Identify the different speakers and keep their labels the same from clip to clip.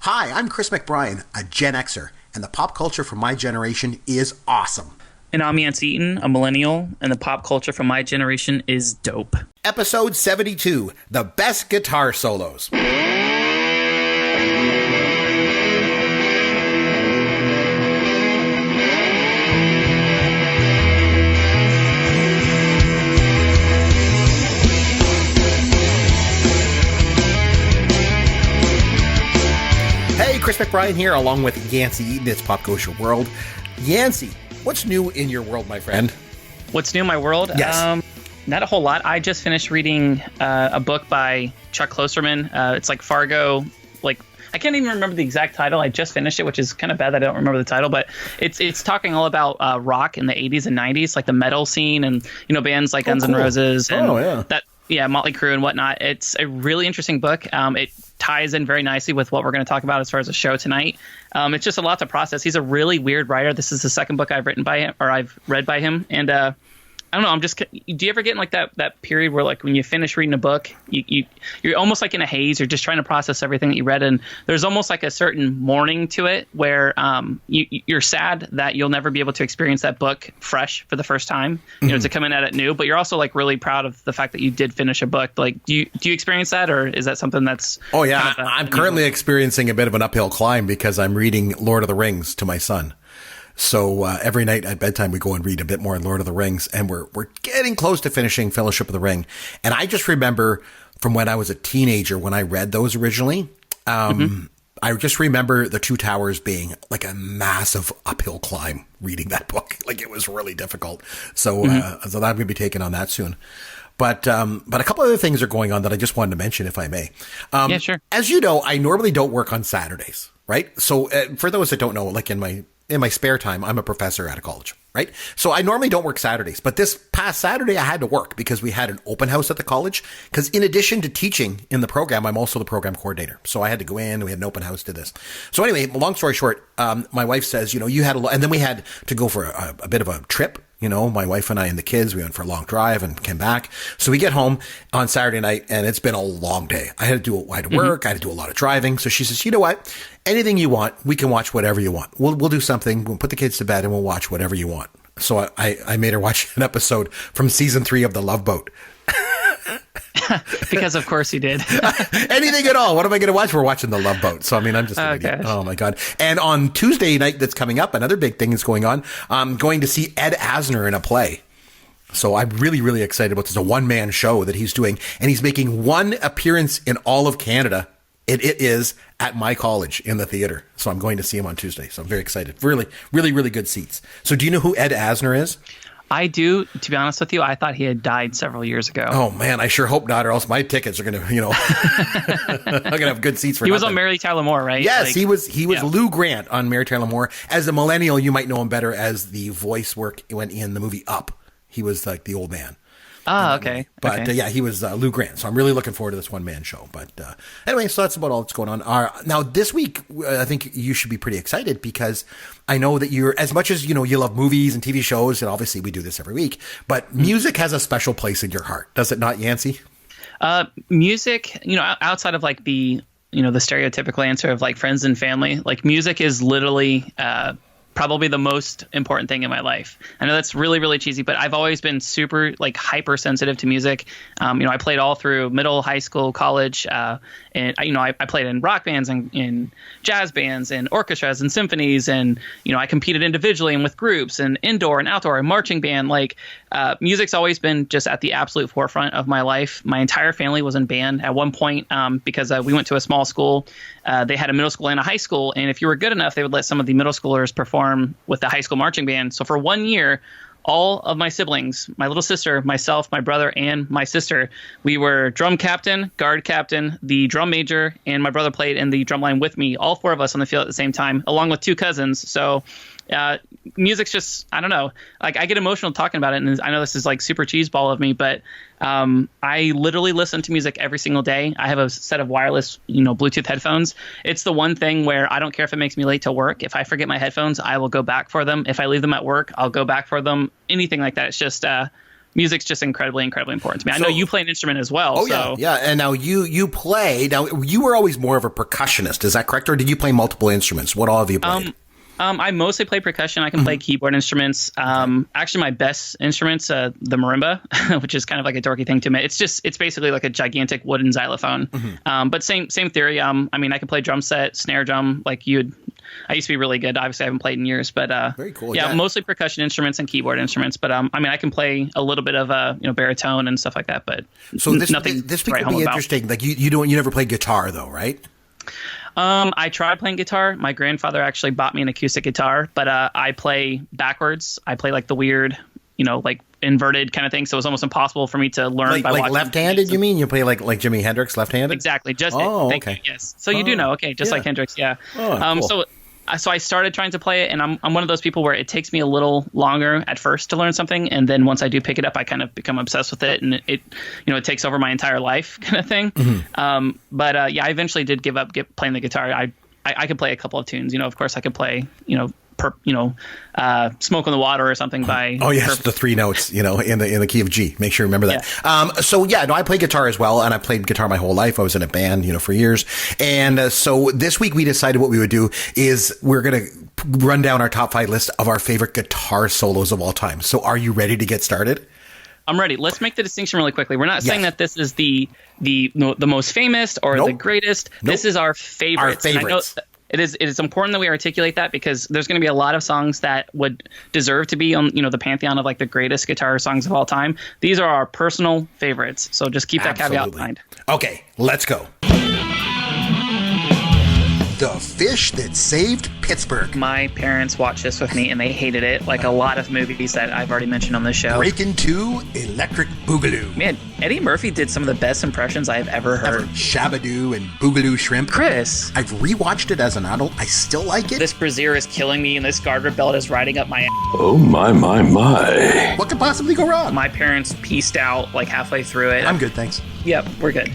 Speaker 1: Hi, I'm Chris McBrien, a Gen Xer, and the pop culture from my generation is awesome.
Speaker 2: And I'm Yancy Eaton, a millennial, and the pop culture from my generation is dope.
Speaker 1: Episode 72, The Best Guitar Solos. Hey, Chris McBrien here, along with Yancy Eaton, It's Pop Culture World. Yancy, what's new in your world, my friend?
Speaker 2: What's new in my world?
Speaker 1: Yes.
Speaker 2: Not a whole lot. I just finished reading a book by Chuck Klosterman. It's like Fargo. I can't even remember the exact title. I just finished it, which is kind of bad that I don't remember the title. But it's talking all about rock in the 80s and 90s, like the metal scene and bands like Guns N' Roses and Motley Crue and whatnot. It's a really interesting book. It ties in very nicely with what we're going to talk about as far as the show tonight. It's just a lot to process. He's a really weird writer. This is the second book I've written by him, or I've read by him. And I don't know. Do you ever get in like that period where like when you finish reading a book, you're almost like in a haze. You're just trying to process everything that you read, and there's almost like a certain mourning to it where you're sad that you'll never be able to experience that book fresh for the first time. To come in at it new, but you're also like really proud of the fact that you did finish a book. Like, do you experience that, or is that something that's?
Speaker 1: Oh yeah, I'm currently experiencing a bit of an uphill climb because I'm reading Lord of the Rings to my son. So every night at bedtime, we go and read a bit more in Lord of the Rings, and we're getting close to finishing Fellowship of the Ring. And I just remember from when I was a teenager, when I read those originally, I just remember the Two Towers being like a massive uphill climb reading that book. Like, it was really difficult. So so I'm going to be taking on that soon. But a couple other things are going on that I just wanted to mention, if I may.
Speaker 2: Yeah, sure.
Speaker 1: As you know, I normally don't work on Saturdays, right? So for those that don't know, like in my spare time, I'm a professor at a college, right? So I normally don't work Saturdays, but this past Saturday I had to work because we had an open house at the college. Because in addition to teaching in the program, I'm also the program coordinator. So I had to go in, we had an open house to this. So anyway, long story short, my wife says, you had and then we had to go for a bit of a trip. My wife and I and the kids, we went for a long drive and came back. So we get home on Saturday night and it's been a long day. I had to work. I had to do a lot of driving. So she says, you know what? Anything you want, we can watch whatever you want. We'll do something. We'll put the kids to bed and we'll watch whatever you want. So I made her watch an episode from season 3 of The Love Boat.
Speaker 2: Because of course you did.
Speaker 1: Anything at all. What am I going to watch? We're watching The Love Boat. So, I mean, I'm just oh my God. And on Tuesday night that's coming up, another big thing is going on. I'm going to see Ed Asner in a play. So I'm really, really excited about this. It's a one-man show that he's doing, and he's making one appearance in all of Canada. It is at my college in the theater. So I'm going to see him on Tuesday. So I'm very excited. Really, really, really good seats. So do you know who Ed Asner is?
Speaker 2: I do. To be honest with you, I thought he had died several years ago.
Speaker 1: Oh man, I sure hope not, or else my tickets are going to, I'm going to have good seats for
Speaker 2: He
Speaker 1: nothing.
Speaker 2: was on Mary Tyler Moore, right?
Speaker 1: Yes, he was Lou Grant on Mary Tyler Moore. As a millennial, you might know him better as the voice work when in the movie Up. He was like the old man.
Speaker 2: Ah, okay.
Speaker 1: But yeah, he was Lou Grant. So I'm really looking forward to this one-man show. But anyway, so that's about all that's going on. Now, this week, I think you should be pretty excited because I know that you're, as much as, you love movies and TV shows, and obviously we do this every week, but music has a special place in your heart. Does it not, Yancy?
Speaker 2: Music, outside of like the stereotypical answer of like friends and family, like music is literally probably the most important thing in my life. I know that's really, really cheesy, but I've always been super like hypersensitive to music. I played all through middle, high school, college, and I played in rock bands and in jazz bands and orchestras and symphonies, and I competed individually and with groups and indoor and outdoor and marching band. Like music's always been just at the absolute forefront of my life. My entire family was in band at one point because we went to a small school. They had a middle school and a high school, and if you were good enough, they would let some of the middle schoolers perform with the high school marching band. So for 1 year, all of my siblings, my little sister, myself, my brother, and my sister, we were drum captain, guard captain, the drum major, and my brother played in the drum line with me, all 4 of us on the field at the same time, along with 2 cousins. So music's just, I don't know, like I get emotional talking about it, and I know this is like super cheeseball of me, but I literally listen to music every single day. I have a set of wireless, Bluetooth headphones. It's the one thing where I don't care if it makes me late to work. If I forget my headphones, I will go back for them. If I leave them at work, I'll go back for them. Anything like that. It's just music's just incredibly important to me. I know you play an instrument as well.
Speaker 1: Oh,
Speaker 2: so.
Speaker 1: yeah. And now you play. Now, you were always more of a percussionist. Is that correct? Or did you play multiple instruments? What all have you played?
Speaker 2: I mostly play percussion. I can play keyboard instruments. Actually, my best instrument's the marimba, which is kind of like a dorky thing to me. It's basically like a gigantic wooden xylophone. But same theory. I mean, I can play drum set, snare drum, like you'd. I used to be really good. Obviously, I haven't played in years, but
Speaker 1: very cool.
Speaker 2: Yeah, mostly percussion instruments and keyboard instruments. But I mean, I can play a little bit of baritone and stuff like that. But
Speaker 1: so this
Speaker 2: nothing.
Speaker 1: This week will be interesting. Like you never played guitar though, right?
Speaker 2: I tried playing guitar. My grandfather actually bought me an acoustic guitar, but I play backwards. I play like the weird, like inverted kind of thing. So it was almost impossible for me to learn by watching. Like
Speaker 1: left-handed, you mean? You play like Jimi Hendrix left-handed?
Speaker 2: Exactly.
Speaker 1: Thank
Speaker 2: you. Yes. So you do know. Okay. Just like Hendrix. Yeah.
Speaker 1: Oh, cool.
Speaker 2: So I started trying to play it, and I'm one of those people where it takes me a little longer at first to learn something, and then once I do pick it up, I kind of become obsessed with it, and it takes over my entire life, kind of thing. But I eventually did give up playing the guitar. I could play a couple of tunes. Of course, I could play Smoke on the Water or something by.
Speaker 1: Oh yes, the three notes, in the key of G. Make sure you remember that. Yeah. I play guitar as well, and I played guitar my whole life. I was in a band, for years. And so this week we decided what we would do is we're going to run down our top 5 list of our favorite guitar solos of all time. So are you ready to get started?
Speaker 2: I'm ready. Let's make the distinction really quickly. We're not saying that this is the most famous or the greatest. This is our favorites.
Speaker 1: Our favorites.
Speaker 2: And I know it is important that we articulate that because there's going to be a lot of songs that would deserve to be on the pantheon of like the greatest guitar songs of all time. These are our personal favorites. So just keep that caveat in mind.
Speaker 1: Okay, let's go. The Fish That Saved Pittsburgh.
Speaker 2: My parents watched this with me, and they hated it, like a lot of movies that I've already mentioned on this show.
Speaker 1: Breakin' 2, Electric Boogaloo.
Speaker 2: Man, Eddie Murphy did some of the best impressions I've ever heard.
Speaker 1: Shabadoo and Boogaloo Shrimp.
Speaker 2: Chris.
Speaker 1: I've rewatched it as an adult. I still like it.
Speaker 2: This brassiere is killing me, and this garter belt is riding up my ass.
Speaker 3: Oh, my.
Speaker 1: What could possibly go wrong?
Speaker 2: My parents pieced out like halfway through it.
Speaker 1: I'm good, thanks.
Speaker 2: Yep, we're good.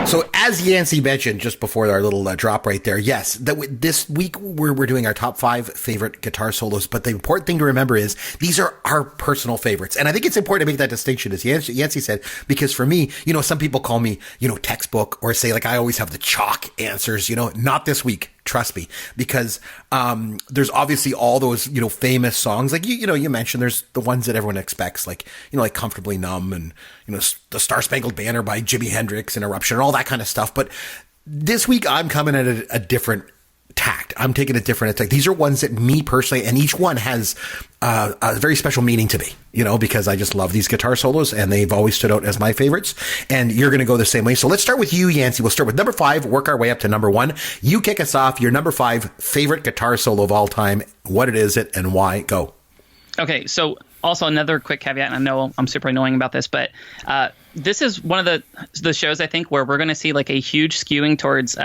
Speaker 1: So as Yancy mentioned just before our little drop right there, yes, this week we're doing our top 5 favorite guitar solos. But the important thing to remember is these are our personal favorites. And I think it's important to make that distinction, as Yancy said, because for me, some people call me, textbook or say like I always have the chalk answers, not this week. Trust me, because there's obviously all those famous songs like you mentioned. There's the ones that everyone expects, like like Comfortably Numb and the Star Spangled Banner by Jimi Hendrix and Eruption and all that kind of stuff. But this week I'm coming at a different tact. I'm taking a different attack. These are ones that me personally, and each one has a very special meaning to me, because I just love these guitar solos and they've always stood out as my favorites. And you're going to go the same way. So let's start with you, Yancy. We'll start with number 5, work our way up to number 1. You kick us off. Your number 5 favorite guitar solo of all time. What is it and why? Go.
Speaker 2: Okay. So also another quick caveat, and I know I'm super annoying about this, but this is one of the shows I think where we're going to see like a huge skewing towards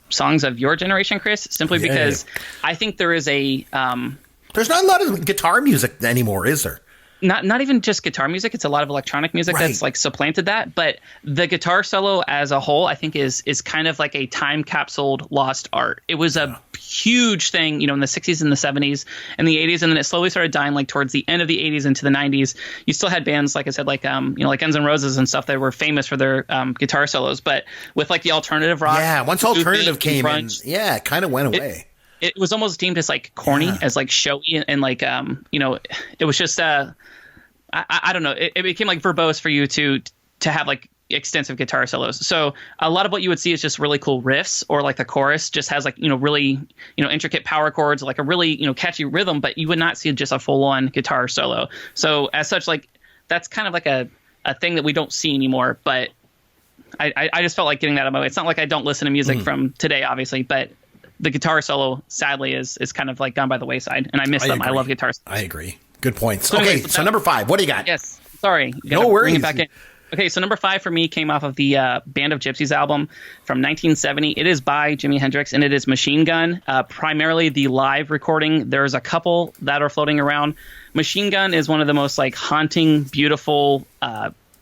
Speaker 2: songs of your generation, Chris, simply because I think there is there's
Speaker 1: not a lot of guitar music anymore, is there?
Speaker 2: Not even just guitar music. It's a lot of electronic music that's like supplanted that. But the guitar solo as a whole, I think is kind of like a time capsuled lost art. It was a huge thing, in the 60s and the 70s and the 80s. And then it slowly started dying like towards the end of the 80s into the 90s. You still had bands, like I said, like, like Guns N' Roses and stuff that were famous for their guitar solos. But with like the alternative rock.
Speaker 1: Yeah, once alternative came in, it kind of went away.
Speaker 2: It was almost deemed as like corny, as like showy, and like it was just I don't know. It became like verbose for you to have like extensive guitar solos. So a lot of what you would see is just really cool riffs, or like the chorus just has like really intricate power chords, like a really catchy rhythm, but you would not see just a full on guitar solo. So as such, like that's kind of like a thing that we don't see anymore. But I just felt like getting that out of my way. It's not like I don't listen to music from today, obviously, but the guitar solo, sadly, is kind of like gone by the wayside, and I miss them. I love guitar solos.
Speaker 1: I agree. Good points. Okay, so number 5, what do you got?
Speaker 2: Yes, sorry.
Speaker 1: No worries.
Speaker 2: Bring it back in. Okay, so number 5 for me came off of the Band of Gypsies album from 1970. It is by Jimi Hendrix, and it is Machine Gun, primarily the live recording. There's a couple that are floating around. Machine Gun is one of the most like haunting, beautiful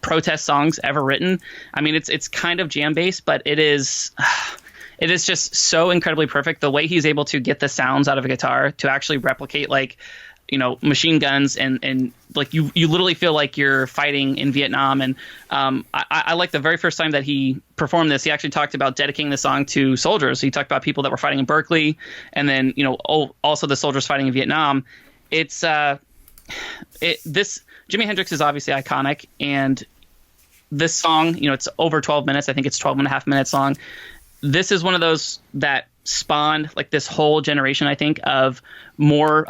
Speaker 2: protest songs ever written. I mean, it's kind of jam-based, but it is... It is just so incredibly perfect. The way he's able to get the sounds out of a guitar to actually replicate like machine guns and like you literally feel like you're fighting in Vietnam. And I like the very first time that he performed this, he actually talked about dedicating the song to soldiers. He talked about people that were fighting in Berkeley, and then also the soldiers fighting in Vietnam. It's this Jimi Hendrix is obviously iconic, and this song, it's over 12 minutes. I think it's 12 and a half minutes long. This is one of those that spawned like this whole generation, I think, of more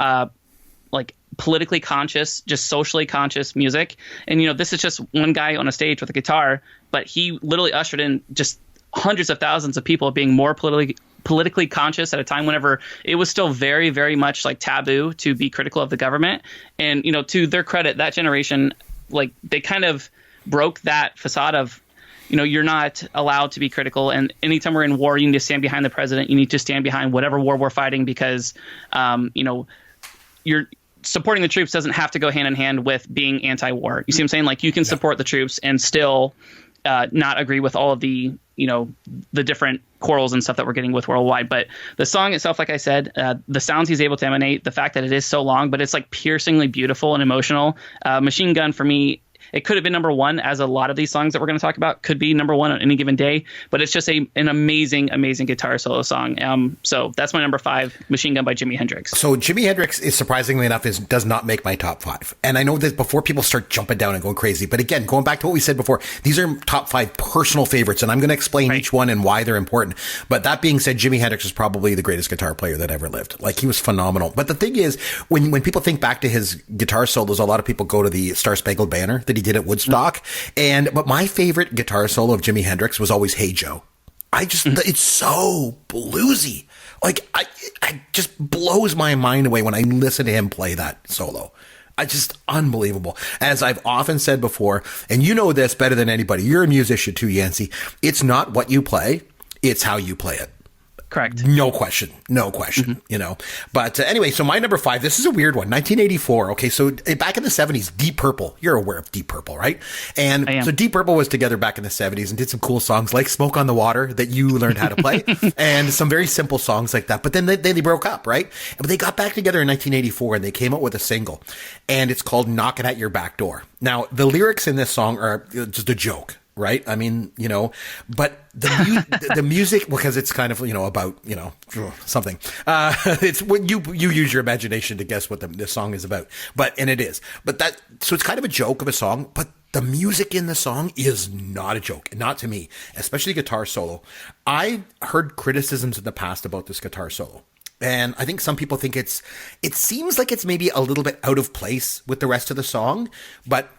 Speaker 2: like politically conscious, just socially conscious music. And, this is just one guy on a stage with a guitar, but he literally ushered in just hundreds of thousands of people being more politically conscious at a time whenever it was still very, very much like taboo to be critical of the government. And, to their credit, that generation, like they kind of broke that facade of, you're not allowed to be critical. And anytime we're in war, you need to stand behind the president. You need to stand behind whatever war we're fighting because, you're supporting the troops doesn't have to go hand in hand with being anti-war. You see what I'm saying? Like you can support the troops and still not agree with all of the, the different quarrels and stuff that we're getting with worldwide. But the song itself, like I said, the sounds he's able to emanate, the fact that it is so long, but it's like piercingly beautiful and emotional. Machine Gun for me, it could have been number one, as a lot of these songs that we're going to talk about could be number one on any given day, but it's just an amazing, amazing guitar solo song. So that's my number 5, Machine Gun by Jimi Hendrix.
Speaker 1: So Jimi Hendrix is surprisingly enough does not make my top 5. And I know that before people start jumping down and going crazy, but again, going back to what we said before, these are top 5 personal favorites, and I'm going to explain each one and why they're important. But that being said, Jimi Hendrix is probably the greatest guitar player that ever lived. Like he was phenomenal. But the thing is, when people think back to his guitar solos, a lot of people go to the Star Spangled Banner that he did at Woodstock. But my favorite guitar solo of Jimi Hendrix was always Hey Joe. It's so bluesy. Like I just blows my mind away when I listen to him play that solo. Just unbelievable. As I've often said before, and you know this better than anybody, you're a musician too, Yancy. It's not what you play, it's how you play it.
Speaker 2: Correct.
Speaker 1: No question. But anyway, so my number 5, this is a weird one. 1984. Okay, so back in the 70s, Deep Purple. You're aware of Deep Purple, right? And so Deep Purple was together back in the 70s and did some cool songs like Smoke on the Water that you learned how to play and some very simple songs like that. But then they broke up, right? But they got back together in 1984 and they came out with a single, and it's called Knockin' at Your Back Door. Now, the lyrics in this song are just a joke. Right. I mean, but the music, because it's kind of, about, something, it's when you use your imagination to guess what the song is about, and it is, so it's kind of a joke of a song, but the music in the song is not a joke, not to me, especially guitar solo. I heard criticisms in the past about this guitar solo. And I think some people think it seems like it's maybe a little bit out of place with the rest of the song, but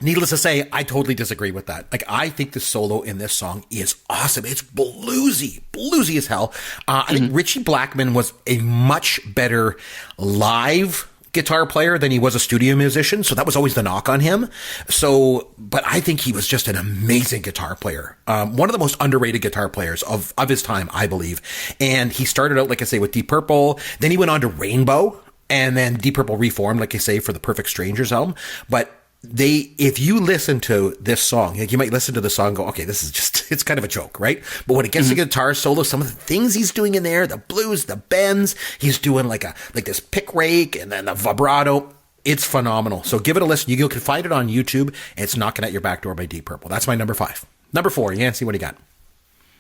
Speaker 1: needless to say, I totally disagree with that. Like, I think the solo in this song is awesome. It's bluesy as hell. I think Richie Blackmon was a much better live guitar player than he was a studio musician. So that was always the knock on him. But I think he was just an amazing guitar player. One of the most underrated guitar players of his time, I believe. And he started out, like I say, with Deep Purple. Then he went on to Rainbow. And then Deep Purple reformed, like I say, for the Perfect Strangers album. But if you listen to this song, you might listen to the song and go, okay, this is it's kind of a joke, right? But when it gets to guitar solo, some of the things he's doing in there, the blues, the bends, he's doing like this pick rake and then the vibrato. It's phenomenal. So give it a listen. You can find it on YouTube. It's Knocking at Your Back Door by Deep Purple. That's my number 5. Number 4, Yancy, what do you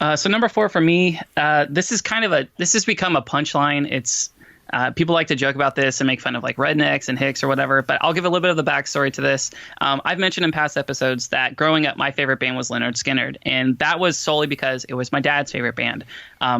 Speaker 1: got?
Speaker 2: So number 4 for me, this has become a punchline. It's, people like to joke about this and make fun of like rednecks and hicks or whatever, but I'll give a little bit of the backstory to this. I've mentioned in past episodes that growing up, my favorite band was Lynyrd Skynyrd, and that was solely because it was my dad's favorite band.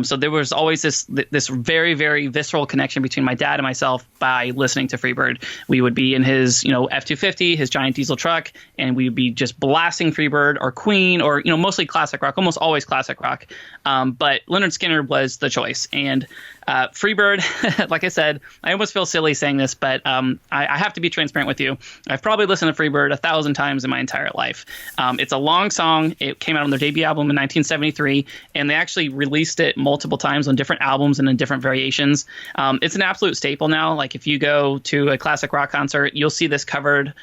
Speaker 2: So there was always this very, very visceral connection between my dad and myself by listening to Freebird. We would be in his, F-250, his giant diesel truck, and we would be just blasting Freebird or Queen or, mostly classic rock, almost always classic rock. But Lynyrd Skynyrd was the choice. And Freebird, like I said, I almost feel silly saying this, but I have to be transparent with you. I've probably listened to Freebird 1,000 times in my entire life. It's a long song. It came out on their debut album in 1973, and they actually released it multiple times on different albums and in different variations. It's an absolute staple now. Like if you go to a classic rock concert, you'll see this covered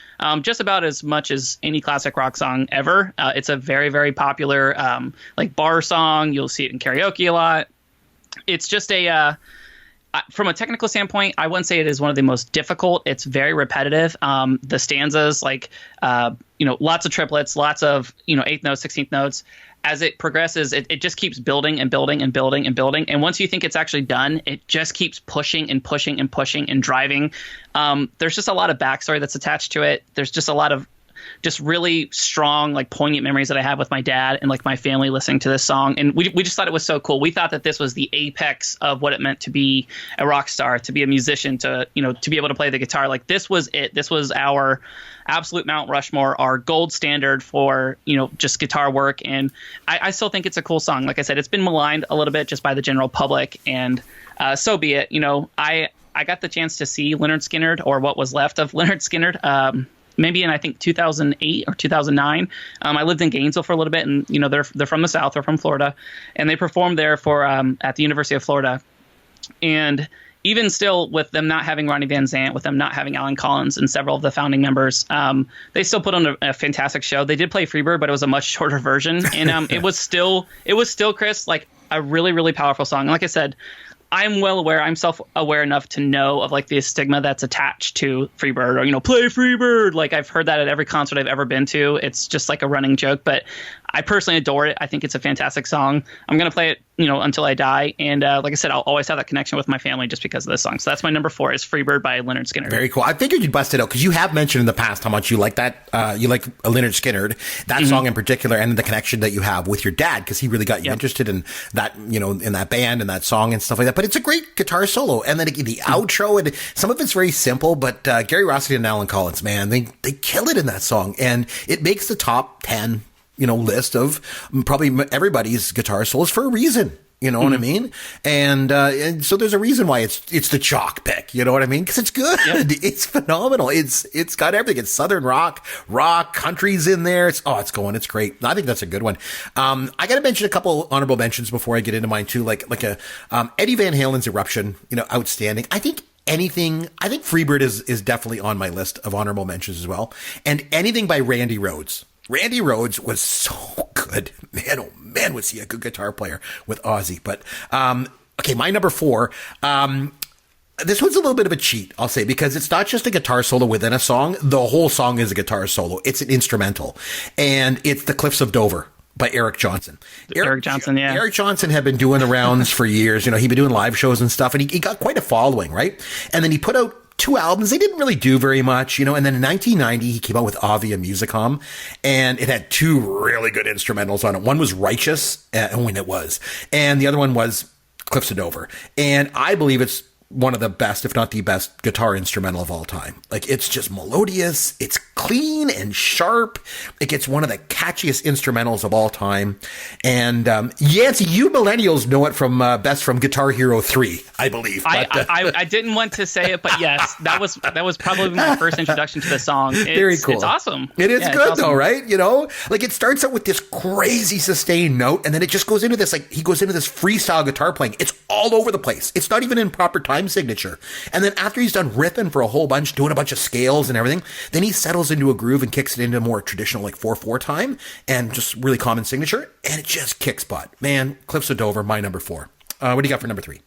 Speaker 2: just about as much as any classic rock song ever. It's a very, very popular like bar song. You'll see it in karaoke a lot. It's just from a technical standpoint, I wouldn't say it is one of the most difficult. It's very repetitive. The stanzas, like, lots of triplets, lots of, eighth notes, 16th notes. As it progresses, it just keeps building and building and building and building. And once you think it's actually done, it just keeps pushing and pushing and pushing and driving. There's just a lot of backstory that's attached to it. There's just a lot of just really strong, like, poignant memories that I have with my dad and, like, my family listening to this song. And we just thought it was so cool. We thought that this was the apex of what it meant to be a rock star, to be a musician, to be able to play the guitar. Like, this was it. This was our absolute Mount Rushmore, our gold standard for, just guitar work. And I still think it's a cool song. Like I said, it's been maligned a little bit just by the general public, and so be it. I got the chance to see Lynyrd Skynyrd, or what was left of Lynyrd Skynyrd, maybe in, I think, 2008 or 2009. I lived in Gainesville for a little bit, and they're from the South, they're from Florida, and they performed there for at the University of Florida. And even still, with them not having Ronnie Van Zant, with them not having Alan Collins and several of the founding members, they still put on a fantastic show. They did play Freebird, but it was a much shorter version, and it was still, Chris, like, a really, really powerful song. And like I said, I'm self-aware enough to know of, like, the stigma that's attached to Freebird, or, play Freebird. Like, I've heard that at every concert I've ever been to. It's just like a running joke, but I personally adore it. I think it's a fantastic song. I'm going to play it, until I die. And like I said, I'll always have that connection with my family just because of this song. So that's my number 4 is Freebird by Lynyrd Skynyrd.
Speaker 1: Very cool. I figured you'd bust it out because you have mentioned in the past how much you like that. You like Lynyrd Skynyrd, that song in particular, and the connection that you have with your dad, because he really got you interested in that, in that band and that song and stuff like that. But it's a great guitar solo. And then the outro, and some of it's very simple, but Gary Rossington and Alan Collins, man, they kill it in that song. And it makes the top 10, list of probably everybody's guitar solos for a reason. You know what I mean? And so there's a reason why it's the chalk pick. You know what I mean? Because it's good. Yep. It's phenomenal. It's got everything. It's southern rock, country's in there. It's great. I think that's a good one. I got to mention a couple honorable mentions before I get into mine too. Like Eddie Van Halen's Eruption. Outstanding. I think Freebird is definitely on my list of honorable mentions as well. And anything by Randy Rhoads. Randy Rhoads was so good. Man, oh man, was he a good guitar player with Ozzy. But, okay, my number 4, this one's a little bit of a cheat, I'll say, because it's not just a guitar solo within a song. The whole song is a guitar solo. It's an instrumental. And it's The Cliffs of Dover by Eric Johnson.
Speaker 2: Eric Johnson, yeah.
Speaker 1: Eric Johnson had been doing the rounds for years. He'd been doing live shows and stuff, and he got quite a following, right? And then he put out 2 albums. They didn't really do very much, and then in 1990, he came out with Avia Musicom, and it had 2 really good instrumentals on it. One was Righteous, when it was, and the other one was Cliffs of Dover. And I believe it's one of the best, if not the best, guitar instrumental of all time. Like, it's just melodious, it's clean and sharp. It gets one of the catchiest instrumentals of all time. And Yancy, you millennials know it from best from Guitar Hero 3, I believe. But,
Speaker 2: I didn't want to say it, but yes, that was probably my first introduction to the song.
Speaker 1: Very cool.
Speaker 2: It's awesome.
Speaker 1: It is good awesome. Though, right? Like, it starts out with this crazy sustained note, and then it just goes into this, like, he goes into this freestyle guitar playing. It's all over the place. It's not even in proper time signature. And then after he's done riffing for a whole bunch, doing a bunch of scales and everything, then he settles into a groove and kicks it into more traditional, like 4/4 time and just really common signature, and it just kicks butt. Man, Cliffs of Dover, my number 4. What do you got for number 3?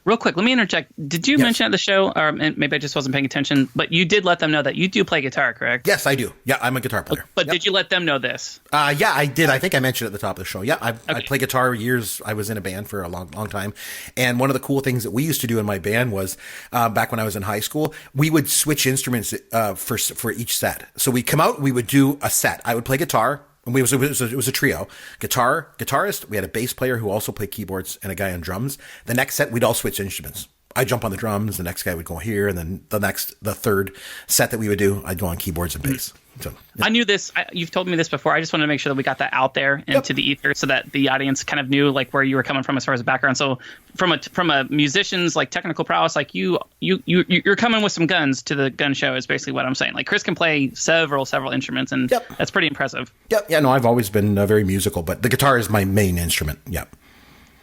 Speaker 2: Real quick, let me interject. Did you mention at the show, or maybe I just wasn't paying attention, but you did let them know that you do play guitar, correct?
Speaker 1: Yes, I do. Yeah, I'm a guitar player.
Speaker 2: But did you let them know this?
Speaker 1: Yeah, I did. I think I mentioned it at the top of the show. Yeah, I play guitar years. I was in a band for a long time. And one of the cool things that we used to do in my band was, back when I was in high school, we would switch instruments for each set. So we'd come out, we would do a set. I would play guitar. And it was a trio. Guitarist, we had a bass player who also played keyboards, and a guy on drums. The next set, we'd all switch instruments. I'd jump on the drums, the next guy would go here, and then the third set that we would do, I'd go on keyboards and bass. So, yeah.
Speaker 2: I knew this. You've told me this before. I just wanted to make sure that we got that out there into the ether, so that the audience kind of knew, like, where you were coming from as far as a background. So from a musician's, like, technical prowess, like, you're coming with some guns to the gun show is basically what I'm saying. Like, Chris can play several instruments, and that's pretty impressive.
Speaker 1: Yep. Yeah. No, I've always been very musical, but the guitar is my main instrument. Yep.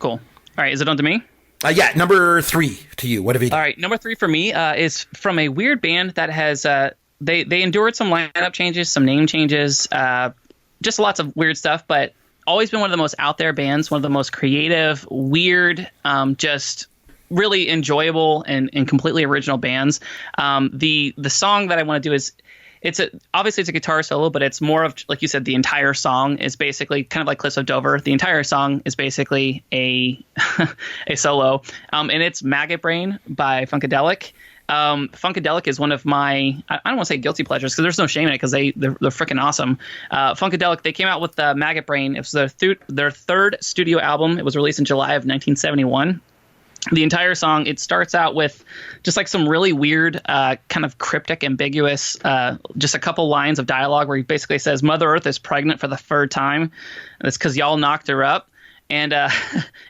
Speaker 2: Cool. All right. Is it on to me?
Speaker 1: Yeah, number 3 to you. What have you got?
Speaker 2: All right, number 3 for me is from a weird band that has they endured some lineup changes, some name changes, just lots of weird stuff, but always been one of the most out there bands, one of the most creative, weird, just really enjoyable and completely original bands. The song that I want to do is obviously it's a guitar solo, but it's more of, like you said, the entire song is basically kind of like Cliffs of Dover. The entire song is basically a a solo, and it's Maggot Brain by Funkadelic. Funkadelic is one of my, I don't want to say guilty pleasures because there's no shame in it because they're freaking awesome. Funkadelic, they came out with Maggot Brain. It was their third studio album. It was released in July of 1971. The entire song, it starts out with just like some really weird, kind of cryptic, ambiguous, just a couple lines of dialogue where he basically says, Mother Earth is pregnant for the third time. And it's because y'all knocked her up. And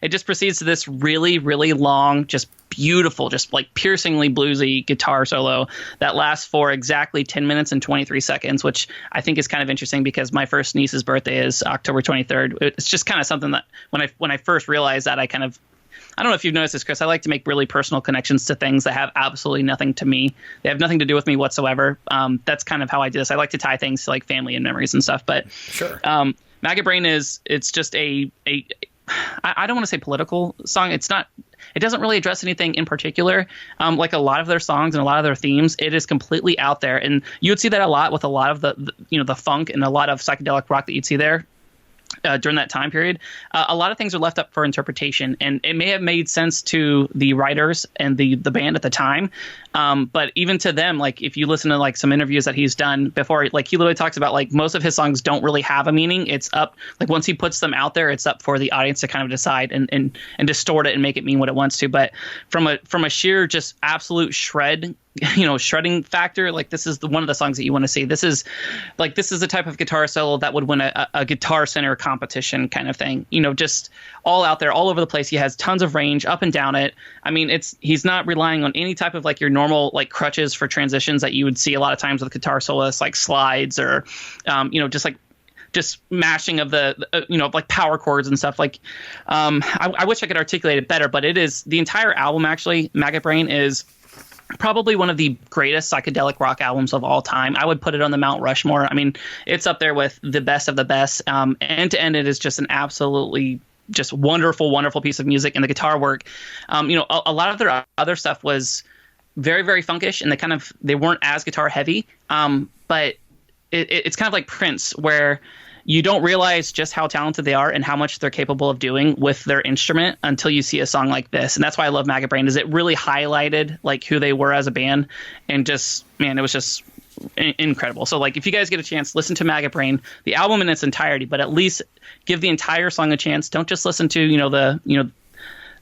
Speaker 2: it just proceeds to this really, really long, just beautiful, just like piercingly bluesy guitar solo that lasts for exactly 10 minutes and 23 seconds, which I think is kind of interesting because my first niece's birthday is October 23rd. It's just kind of something that when I first realized that, I don't know if you've noticed this, Chris. I like to make really personal connections to things that have absolutely nothing to me. They have nothing to do with me whatsoever. That's kind of how I do this. I like to tie things to like family and memories and stuff. But
Speaker 1: sure.
Speaker 2: Maggot Brain it's just I don't want to say political song. It doesn't really address anything in particular. Like a lot of their songs and a lot of their themes, it is completely out there. And you would see that a lot with a lot of the funk and a lot of psychedelic rock that you'd see there. During that time period, a lot of things are left up for interpretation, and it may have made sense to the writers and the band at the time, but even to them, like if you listen to like some interviews that he's done before, like he literally talks about like most of his songs don't really have a meaning. It's up, like once he puts them out there, it's up for the audience to kind of decide and distort it and make it mean what it wants to. But from a sheer just absolute shredding factor, like this is one of the songs that you want to see. This is the type of guitar solo that would win a Guitar Center competition kind of thing. Just all out there, all over the place. He has tons of range up and down it. I mean, he's not relying on any type of like your normal like crutches for transitions that you would see a lot of times with guitar soloists, like slides or just mashing of the like power chords and stuff. Like I wish I could articulate it better, but it is the entire album. Actually, Maggot Brain is probably one of the greatest psychedelic rock albums of all time. I would put it on the Mount Rushmore. I mean, it's up there with the best of the best. End to end, it is just an absolutely just wonderful, wonderful piece of music, and the guitar work. A lot of their other stuff was very, very funkish, and they weren't as guitar heavy. But it's kind of like Prince, where you don't realize just how talented they are and how much they're capable of doing with their instrument until you see a song like this. And that's why I love Maggot Brain, is it really highlighted like who they were as a band, and just, man, it was just incredible. So like if you guys get a chance, listen to Maggot Brain, the album in its entirety, but at least give the entire song a chance. Don't just listen to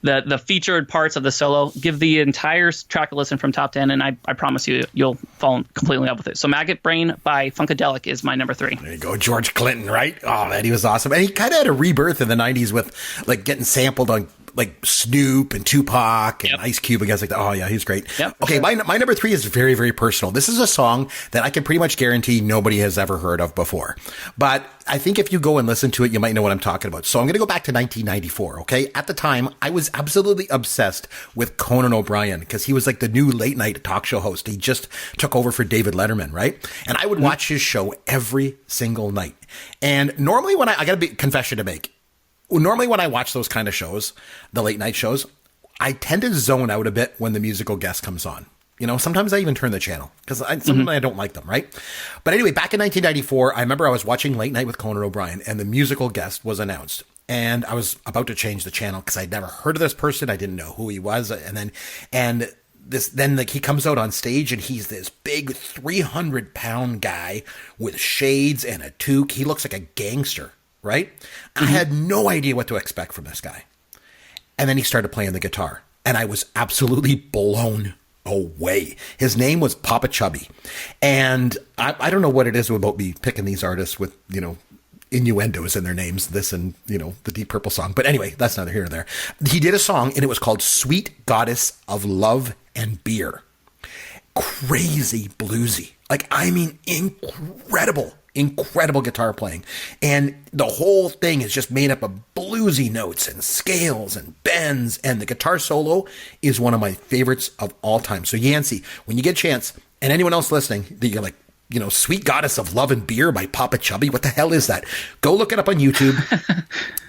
Speaker 2: the featured parts of the solo. Give the entire track a listen from top to end, and I promise you'll fall completely in love with it. So Maggot Brain by Funkadelic is my number 3.
Speaker 1: There you go, George Clinton, right? Oh man, he was awesome, and he kind of had a rebirth in the '90s with like getting sampled on like Snoop and Tupac and Ice Cube and guys like that. Oh yeah, he's great.
Speaker 2: Yep,
Speaker 1: okay, sure. My number 3 is very, very personal. This is a song that I can pretty much guarantee nobody has ever heard of before. But I think if you go and listen to it, you might know what I'm talking about. So I'm going to go back to 1994, okay? At the time, I was absolutely obsessed with Conan O'Brien because he was like the new late night talk show host. He just took over for David Letterman, right? And I would watch his show every single night. And normally when I got a confession to make. Normally when I watch those kind of shows, the late night shows, I tend to zone out a bit when the musical guest comes on. Sometimes I even turn the channel because sometimes I don't like them, right? But anyway, back in 1994, I remember I was watching Late Night with Conan O'Brien and the musical guest was announced. And I was about to change the channel because I'd never heard of this person. I didn't know who he was. Then he comes out on stage and he's this big 300-pound guy with shades and a toque. He looks like a gangster. Right? I had no idea what to expect from this guy. And then he started playing the guitar. And I was absolutely blown away. His name was Papa Chubby. And I don't know what it is about me picking these artists with, innuendos in their names, this and, the Deep Purple song. But anyway, that's neither here nor there. He did a song and it was called Sweet Goddess of Love and Beer. Crazy bluesy. Like, I mean, incredible guitar playing. And the whole thing is just made up of bluesy notes and scales and bends. And the guitar solo is one of my favorites of all time. So Yancy, when you get a chance, and anyone else listening, that you're like, Sweet Goddess of Love and Beer by Papa Chubby. What the hell is that? Go look it up on YouTube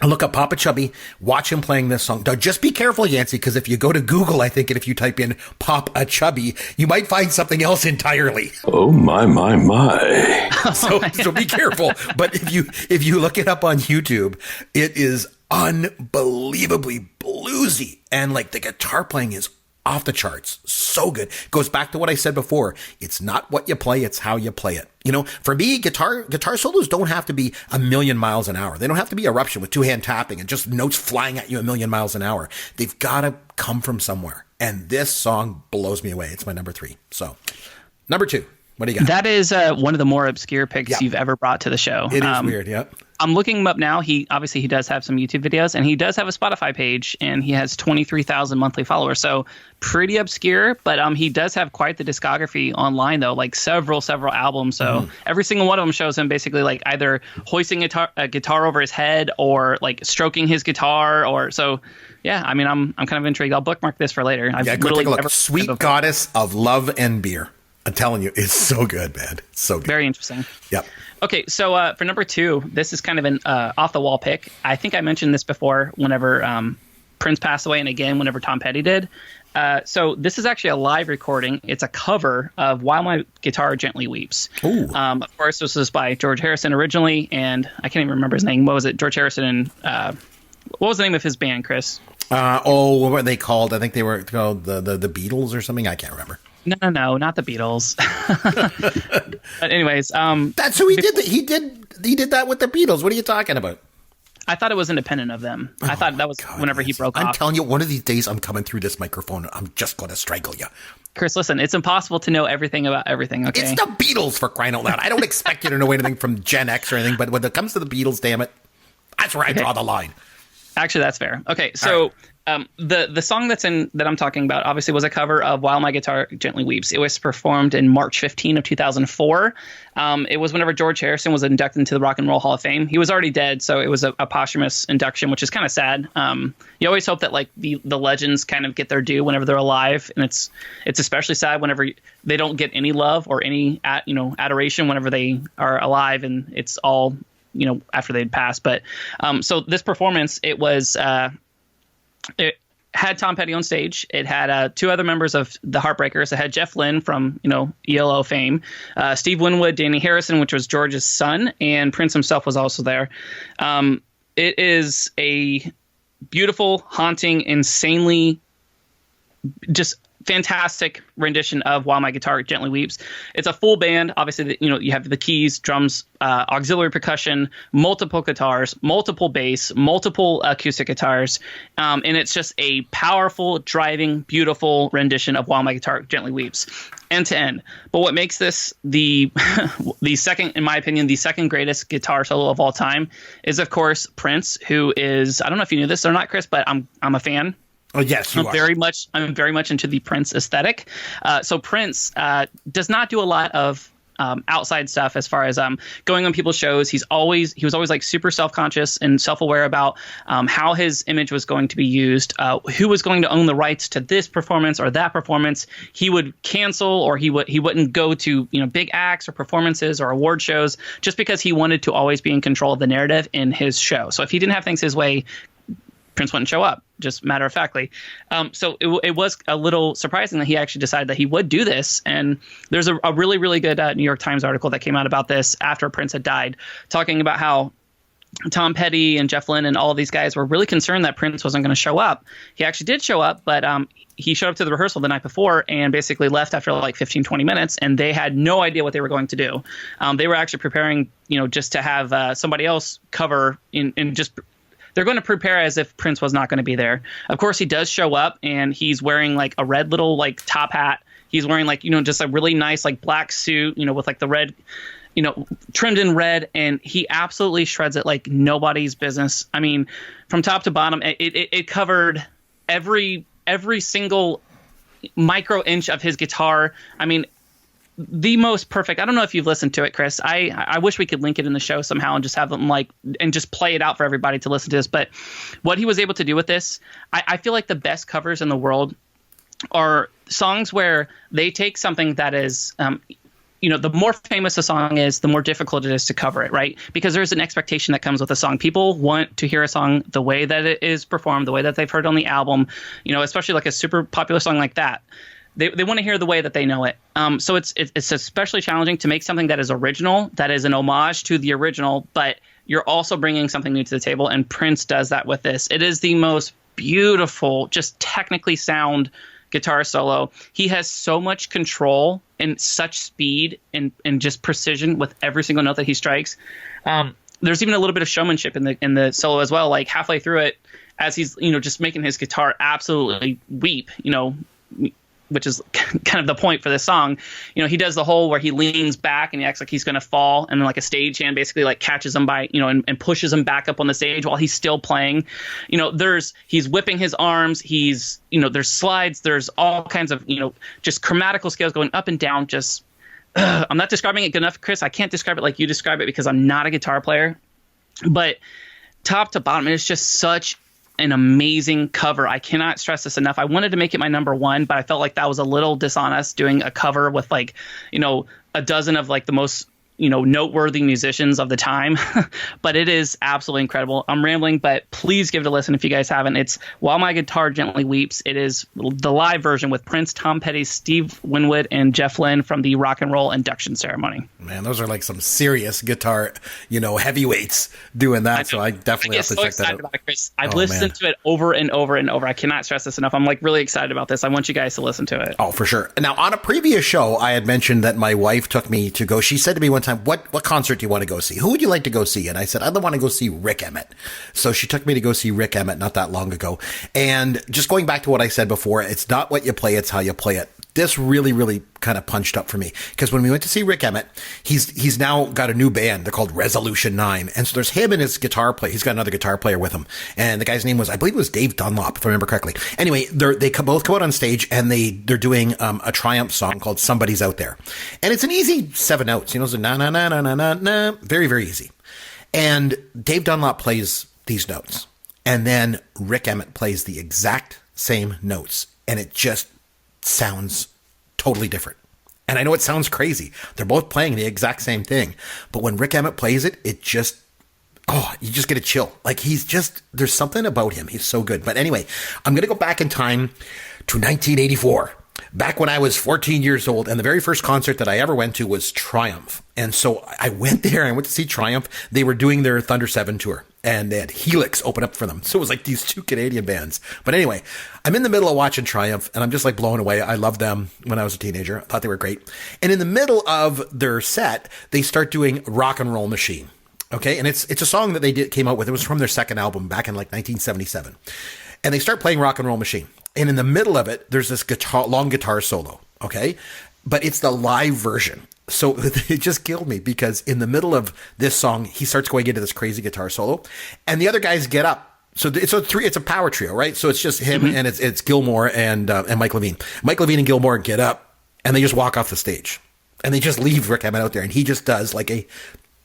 Speaker 1: and look up Papa Chubby. Watch him playing this song. Now, just be careful, Yancy, because if you go to Google, I think, and if you type in Papa Chubby, you might find something else entirely.
Speaker 3: Oh, my, my, my.
Speaker 1: So be careful. But if you look it up on YouTube, it is unbelievably bluesy. And like the guitar playing is off the charts. So good. Goes back to what I said before. It's not what you play, it's how you play it. For me, guitar solos don't have to be a million miles an hour. They don't have to be eruption with two-hand tapping and just notes flying at you a million miles an hour. They've got to come from somewhere. And this song blows me away. It's my number 3. So, number 2. What do you got?
Speaker 2: That is one of the more obscure picks you've ever brought to the show.
Speaker 1: It is weird, yeah.
Speaker 2: I'm looking him up now. He does have some YouTube videos, and he does have a Spotify page, and he has 23,000 monthly followers. So pretty obscure, but he does have quite the discography online, though, like several albums. So every single one of them shows him basically like either hoisting a guitar over his head or like stroking his guitar, or so. Yeah, I mean, I'm kind of intrigued. I'll bookmark this for later.
Speaker 1: Go take a look. Sweet Goddess of Love and Beer. I'm telling you, it's so good, man. It's so good.
Speaker 2: Very interesting.
Speaker 1: Yep.
Speaker 2: Okay, so for number 2, this is kind of an off-the-wall pick. I think I mentioned this before whenever Prince passed away, and again whenever Tom Petty did. So this is actually a live recording. It's a cover of While My Guitar Gently Weeps. Of course, this was by George Harrison originally, and I can't even remember his name. What was it? George Harrison and what was the name of his band, Chris?
Speaker 1: What were they called? I think they were called the Beatles or something. I can't remember.
Speaker 2: No, not the Beatles. But anyways,
Speaker 1: that's who he did. He did that with the Beatles. What are you talking about?
Speaker 2: I thought it was independent of them. I thought that was whenever he broke off.
Speaker 1: I'm telling you, one of these days I'm coming through this microphone and I'm just going to strangle you.
Speaker 2: Chris, listen, it's impossible to know everything about everything, okay?
Speaker 1: It's the Beatles, for crying out loud. I don't expect you to know anything from Gen X or anything, but when it comes to the Beatles, damn it, that's where I draw the line.
Speaker 2: Actually, that's fair. Okay, so the song that I'm talking about obviously was a cover of While My Guitar Gently Weeps. It was performed in March 15 of 2004. It was whenever George Harrison was inducted into the Rock and Roll Hall of Fame. He was already dead, so it was a posthumous induction, which is kind of sad. You always hope that like the legends kind of get their due whenever they're alive, and it's especially sad whenever they don't get any love or any adoration whenever they are alive, and it's all after they'd passed. But so this performance, it had Tom Petty on stage. It had 2 other members of the Heartbreakers. It had Jeff Lynne from ELO fame, Steve Winwood, Danny Harrison, which was George's son, and Prince himself was also there. It is a beautiful, haunting, insanely just fantastic rendition of While My Guitar Gently Weeps. It's a full band. Obviously, you have the keys, drums, auxiliary percussion, multiple guitars, multiple bass, multiple acoustic guitars. And it's just a powerful, driving, beautiful rendition of While My Guitar Gently Weeps, end to end. But what makes this the second, in my opinion, the second greatest guitar solo of all time is, of course, Prince, who is, I don't know if you knew this or not, Chris, but I'm a fan.
Speaker 1: Oh, yes, you are.
Speaker 2: I'm very much into the Prince aesthetic. So Prince does not do a lot of outside stuff as far as going on people's shows. He was always like super self-conscious and self-aware about how his image was going to be used, who was going to own the rights to this performance or that performance. He would cancel, or he wouldn't go to big acts or performances or award shows just because he wanted to always be in control of the narrative in his show. So if he didn't have things his way, Prince wouldn't show up, just matter of factly. So it was a little surprising that he actually decided that he would do this. And there's a really, really good New York Times article that came out about this after Prince had died, talking about how Tom Petty and Jeff Lynne and all of these guys were really concerned that Prince wasn't going to show up. He actually did show up, but he showed up to the rehearsal the night before and basically left after like 15, 20 minutes, and they had no idea what they were going to do. They were actually preparing, just to have somebody else cover in just... They're going to prepare as if Prince was not going to be there. Of course, he does show up, and he's wearing like a red little like top hat. He's wearing like, just a really nice like black suit, with like the red, trimmed in red, and he absolutely shreds it like nobody's business. I mean, from top to bottom, it covered every single micro inch of his guitar. I mean, the most perfect. I don't know if you've listened to it, Chris. I wish we could link it in the show somehow and just have them and just play it out for everybody to listen to this. But what he was able to do with this, I feel like the best covers in the world are songs where they take something that is the more famous a song is, the more difficult it is to cover it, right? Because there's an expectation that comes with a song. People want to hear a song the way that it is performed, the way that they've heard on the album, especially like a super popular song like that. They want to hear the way that they know it. So it's especially challenging to make something that is original, that is an homage to the original, but you're also bringing something new to the table. And Prince does that with this. It is the most beautiful, just technically sound guitar solo. He has so much control and such speed and just precision with every single note that he strikes. There's even a little bit of showmanship in the solo as well. Like halfway through it, as he's just making his guitar absolutely weep, which is kind of the point for this song. He does the whole where he leans back and he acts like he's going to fall, and then like a stagehand basically like catches him by, and pushes him back up on the stage while he's still playing. He's whipping his arms. He's, there's slides. There's all kinds of, just chromatical scales going up and down. Just, I'm not describing it good enough, Chris. I can't describe it like you describe it because I'm not a guitar player. But top to bottom, it's just such an amazing cover. I cannot stress this enough. I wanted to make it my number one, but I felt like that was a little dishonest doing a cover with like, a dozen of like the most, noteworthy musicians of the time. But it is absolutely incredible. I'm rambling, but please give it a listen if you guys haven't. It's While My Guitar Gently Weeps. It is the live version with Prince, Tom Petty, Steve Winwood, and Jeff Lynne from the Rock and Roll Induction Ceremony.
Speaker 1: Man, those are like some serious guitar, heavyweights doing that. So I definitely have to check that out.
Speaker 2: About it, Chris. I've listened to it over and over and over. I cannot stress this enough. I'm like really excited about this. I want you guys to listen to it.
Speaker 1: Oh, for sure. Now, on a previous show, I had mentioned that my wife took me to go. She said to me one time, what concert do you want to go see? Who would you like to go see? And I said, I want to go see Rick Emmett. So she took me to go see Rick Emmett not that long ago. And just going back to what I said before, it's not what you play, it's how you play it. This really, really kind of punched up for me, because when we went to see Rick Emmett, he's now got a new band. They're called Resolution 9. And so there's him and his guitar player. He's got another guitar player with him. And the guy's name was, I believe it was Dave Dunlop, if I remember correctly. Anyway, they both come out on stage and they're doing a Triumph song called Somebody's Out There. And it's an easy 7 notes, so na na na na na na na, very, very easy. And Dave Dunlop plays these notes. And then Rick Emmett plays the exact same notes. And it just sounds totally different. And I know it sounds crazy. They're both playing the exact same thing. But when Rick Emmett plays it, you just get a chill. Like there's something about him. He's so good. But anyway, I'm going to go back in time to 1984. Back when I was 14 years old, and the very first concert that I ever went to was Triumph. And so I went there. I went to see Triumph. They were doing their Thunder 7 tour, and they had Helix open up for them. So it was like these two Canadian bands. But anyway, I'm in the middle of watching Triumph, and I'm just like blown away. I loved them when I was a teenager. I thought they were great. And in the middle of their set, they start doing Rock and Roll Machine. Okay, and it's a song that they came out with. It was from their second album back in like 1977. And they start playing Rock and Roll Machine. And in the middle of it, there's this long guitar solo, okay? But it's the live version. So it just killed me, because in the middle of this song, he starts going into this crazy guitar solo, and the other guys get up. So it's a power trio, right? So it's just him, and it's Gilmore and Mike Levine. Mike Levine and Gilmore get up, and they just walk off the stage, and they just leave Rick Emmett out there, and he just does like a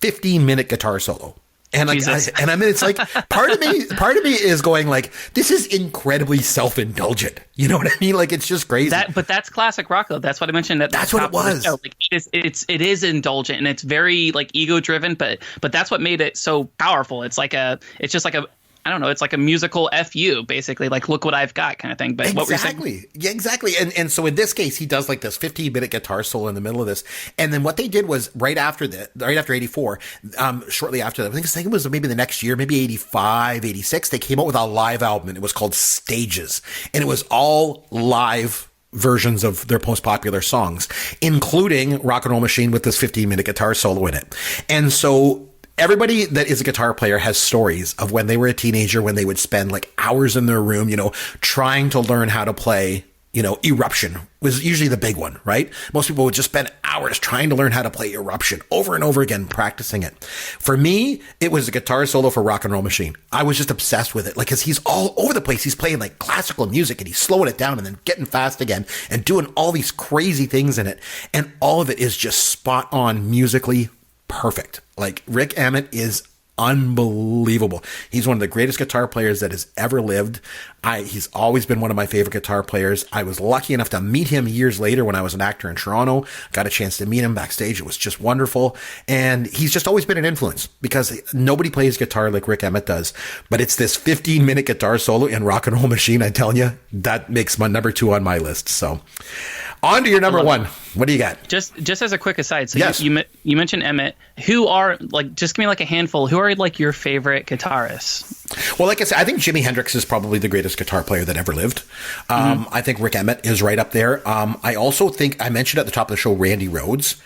Speaker 1: 15-minute guitar solo. And like, it's like part of me is going like, this is incredibly self-indulgent. You know what I mean? Like, it's just crazy.
Speaker 2: But that's classic rock, though. That's what I mentioned.
Speaker 1: That's what it was.
Speaker 2: Like, it is indulgent, and it's very like ego driven. But that's what made it so powerful. It's just like a I don't know, it's like a musical FU, basically, like, look what I've got kind of thing. But
Speaker 1: exactly.
Speaker 2: What were you saying?
Speaker 1: Yeah, exactly. And so in this case, he does like this 15-minute guitar solo in the middle of this. And then what they did was right after 84, shortly after that, I think it was maybe the next year, maybe 85, 86, they came out with a live album, and it was called Stages. And it was all live versions of their most popular songs, including Rock and Roll Machine with this 15-minute guitar solo in it. And so everybody that is a guitar player has stories of when they were a teenager, when they would spend like hours in their room, trying to learn how to play, Eruption was usually the big one, right? Most people would just spend hours trying to learn how to play Eruption over and over again, practicing it. For me, it was a guitar solo for Rock and Roll Machine. I was just obsessed with it. Like, cause he's all over the place. He's playing like classical music, and he's slowing it down and then getting fast again and doing all these crazy things in it. And all of it is just spot on musically perfect. Like, Rick Emmett is unbelievable. He's one of the greatest guitar players that has ever lived. He's always been one of my favorite guitar players. I was lucky enough to meet him years later when I was an actor in Toronto. Got a chance to meet him backstage. It was just wonderful. And he's just always been an influence because nobody plays guitar like Rick Emmett does. But it's this 15-minute guitar solo in Rock and Roll Machine, I tell you, that makes my number 2 on my list. So on to your number 1. What do you got?
Speaker 2: Just as a quick aside, so
Speaker 1: yes.
Speaker 2: you mentioned Emmett. Who are, like, just give me like a handful. Who are like your favorite guitarists?
Speaker 1: Well, like I said, I think Jimi Hendrix is probably the greatest guitar player that ever lived. I think Rick Emmett is right up there. I also think I mentioned at the top of the show Randy Rhoads.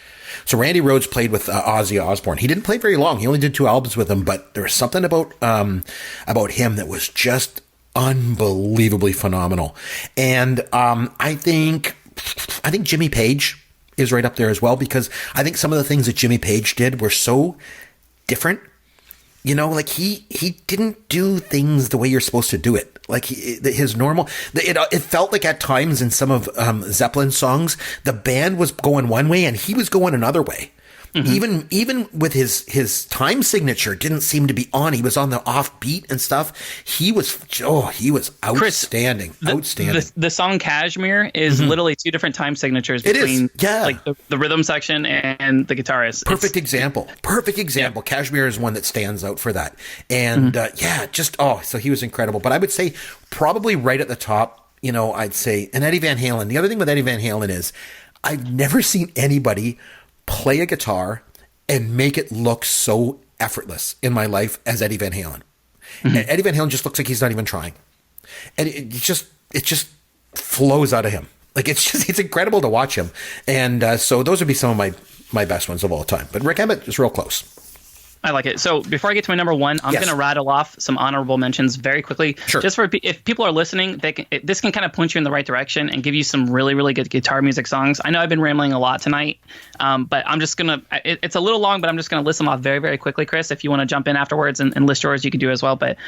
Speaker 1: So Randy Rhoads played with Ozzy Osbourne. He didn't play very long. He only did 2 albums with him, but there was something about him that was just unbelievably phenomenal. And I think Jimmy Page is right up there as well, because I think some of the things that Jimmy Page did were so different. You know, like he didn't do things the way you're supposed to do it. Like his normal, it felt like at times in some of Zeppelin's songs, the band was going one way and he was going another way. Mm-hmm. Even with his time signature didn't seem to be on. He was on the offbeat and stuff. He was outstanding.
Speaker 2: Chris,
Speaker 1: outstanding.
Speaker 2: The song Kashmir is literally 2 different time signatures between like the rhythm section and the guitarist.
Speaker 1: Perfect example. Yeah. Kashmir is one that stands out for that. And so he was incredible. But I would say probably right at the top, you know, I'd say, and Eddie Van Halen. The other thing with Eddie Van Halen is I've never seen anybody play a guitar and make it look so effortless in my life as Eddie Van Halen. Mm-hmm. Eddie Van Halen just looks like he's not even trying. And it just flows out of him. Like it's incredible to watch him. And so those would be some of my best ones of all time. But Rick Emmett is real close.
Speaker 2: I like it. So before I get to my number 1, I'm going to rattle off some honorable mentions very quickly.
Speaker 1: Sure. Just
Speaker 2: for if people are listening, this can kind of point you in the right direction and give you some really, really good guitar music songs. I know I've been rambling a lot tonight, but I'm just going to it's a little long, but I'm just going to list them off very, very quickly, Chris. If you want to jump in afterwards and list yours, you can do as well. But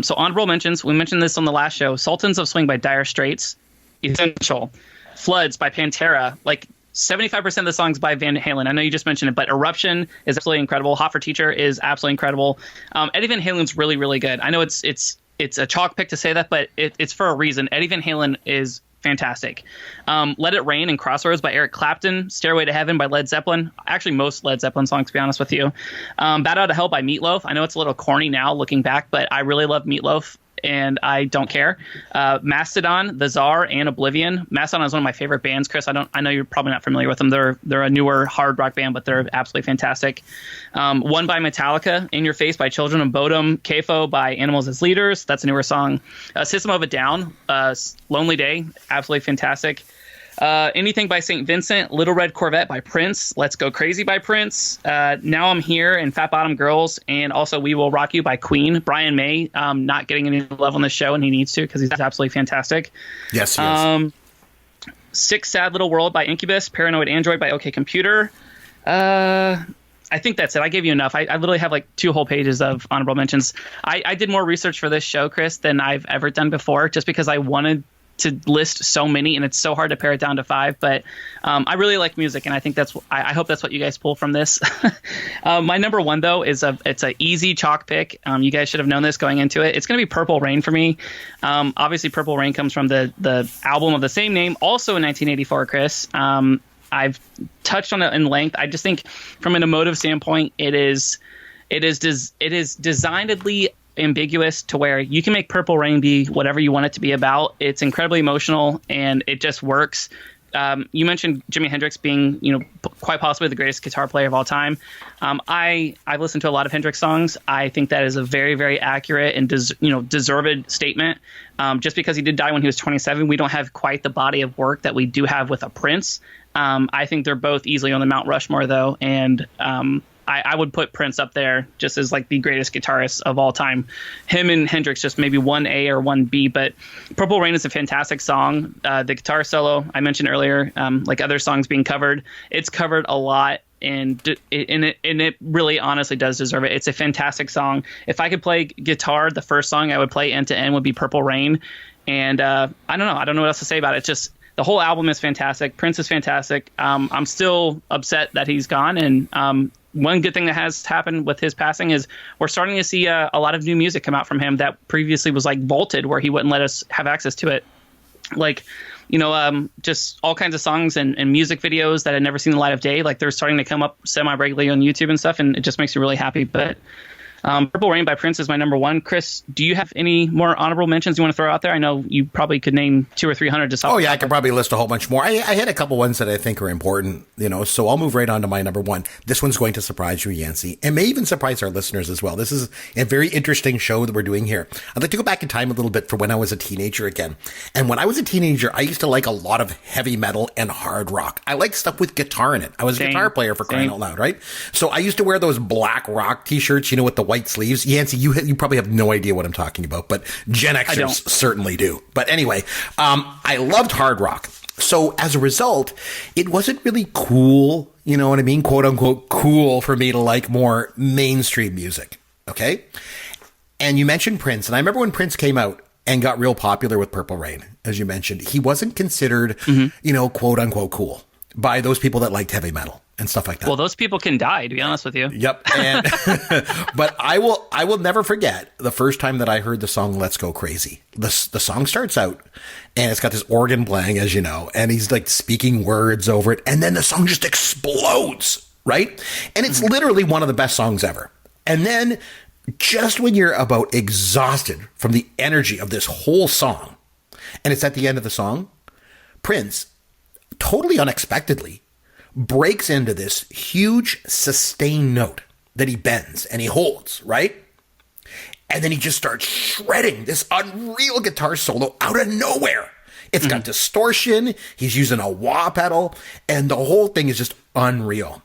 Speaker 2: so honorable mentions, we mentioned this on the last show. Sultans of Swing by Dire Straits, Essential. Floods by Pantera, like 75% of the songs by Van Halen. I know you just mentioned it, but Eruption is absolutely incredible. Hot for Teacher is absolutely incredible. Eddie Van Halen's really, really good. I know it's a chalk pick to say that, but it's for a reason. Eddie Van Halen is fantastic. Let It Rain and Crossroads by Eric Clapton. Stairway to Heaven by Led Zeppelin. Actually, most Led Zeppelin songs, to be honest with you. Bat Out of Hell by Meatloaf. I know it's a little corny now looking back, but I really love Meatloaf. And I don't care. Mastodon, The Czar, and Oblivion. Mastodon is one of my favorite bands, Chris. I know you're probably not familiar with them. They're a newer hard rock band, but they're absolutely fantastic. One by Metallica, In Your Face by Children of Bodom, CAFO by Animals as Leaders. That's a newer song. System of a Down, Lonely Day, absolutely fantastic. Anything by St. Vincent, Little Red Corvette by Prince, Let's Go Crazy by Prince, Now I'm Here and Fat Bottom Girls, and also We Will Rock You by Queen. Brian May not getting any love on the show, and he needs to because he's absolutely fantastic.
Speaker 1: Yes, he is.
Speaker 2: Sick Sad Little World by Incubus, Paranoid Android by OK Computer. I think that's it. I gave you enough. I literally have like 2 whole pages of honorable mentions. I did more research for this show, Chris, than I've ever done before, just because I wanted to list so many, and it's so hard to pare it down to 5. But I really like music, and I think I hope that's what you guys pull from this. My number 1 though is it's an easy chalk pick. You guys should have known this going into it. It's going to be Purple Rain for me. Obviously, Purple Rain comes from the album of the same name, also in 1984. Chris, I've touched on it in length. I just think from an emotive standpoint, it is designedly ambiguous to where you can make Purple Rain be whatever you want it to be about. It's incredibly emotional and it just works. You mentioned Jimi Hendrix being, quite possibly the greatest guitar player of all time. I've listened to a lot of Hendrix songs. I think that is a very, very accurate and deserved statement. Just because he did die when he was 27, we don't have quite the body of work that we do have with a Prince. I think they're both easily on the Mount Rushmore though, and I would put Prince up there just as like the greatest guitarist of all time. Him and Hendrix just maybe 1A or 1B, but Purple Rain is a fantastic song. The guitar solo I mentioned earlier, like other songs being covered, it's covered a lot, and it really honestly does deserve it. It's a fantastic song. If I could play guitar, the first song I would play end to end would be Purple Rain. And I don't know what else to say about it. It's just the whole album is fantastic. Prince is fantastic. I'm still upset that he's gone, and one good thing that has happened with his passing is we're starting to see a lot of new music come out from him that previously was like vaulted, where he wouldn't let us have access to it. Like, just all kinds of songs and music videos that had never seen the light of day. Like, they're starting to come up semi-regularly on YouTube and stuff, and it just makes me really happy. But Purple Rain by Prince is my number one. Chris, do you have any more honorable mentions you want to throw out there? I know you probably could name 200 or 300 just off.
Speaker 1: Oh, yeah, I could probably list a whole bunch more. I had a couple ones that I think are important, so I'll move right on to my number one. This one's going to surprise you, Yancy, and may even surprise our listeners as well. This is a very interesting show that we're doing here. I'd like to go back in time a little bit for when I was a teenager again. And when I was a teenager, I used to like a lot of heavy metal and hard rock. I like stuff with guitar in it. I was a guitar player for crying out loud, right? So I used to wear those black rock t-shirts, with the white sleeves. Yancy, you probably have no idea what I'm talking about, but Gen Xers certainly do. But anyway, I loved hard rock. So as a result, it wasn't really cool, you know what I mean? Quote unquote cool for me to like more mainstream music. Okay. And you mentioned Prince. And I remember when Prince came out and got real popular with Purple Rain, as you mentioned, he wasn't considered, quote unquote cool by those people that liked heavy metal and stuff like that.
Speaker 2: Well, those people can die, to be honest with you.
Speaker 1: Yep. And but I will never forget the first time that I heard the song "Let's Go Crazy." The song starts out and it's got this organ playing, as you know, and he's like speaking words over it, and then the song just explodes, right? And it's literally one of the best songs ever. And then just when you're about exhausted from the energy of this whole song, and it's at the end of the song, Prince, totally unexpectedly, breaks into this huge sustained note that he bends and he holds, right? And then he just starts shredding this unreal guitar solo out of nowhere. It's got distortion. He's using a wah pedal, and the whole thing is just unreal.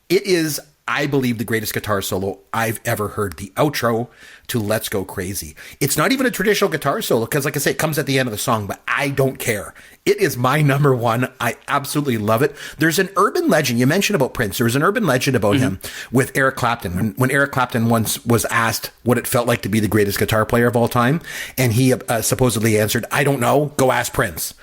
Speaker 1: It is, I believe, the greatest guitar solo I've ever heard. The outro to Let's Go Crazy. It's not even a traditional guitar solo because, like I say, it comes at the end of the song, but I don't care. It is my number one. I absolutely love it. There's an urban legend. You mentioned about Prince. There was an urban legend about him with Eric Clapton. When Eric Clapton once was asked what it felt like to be the greatest guitar player of all time, and he supposedly answered, "I don't know. Go ask Prince."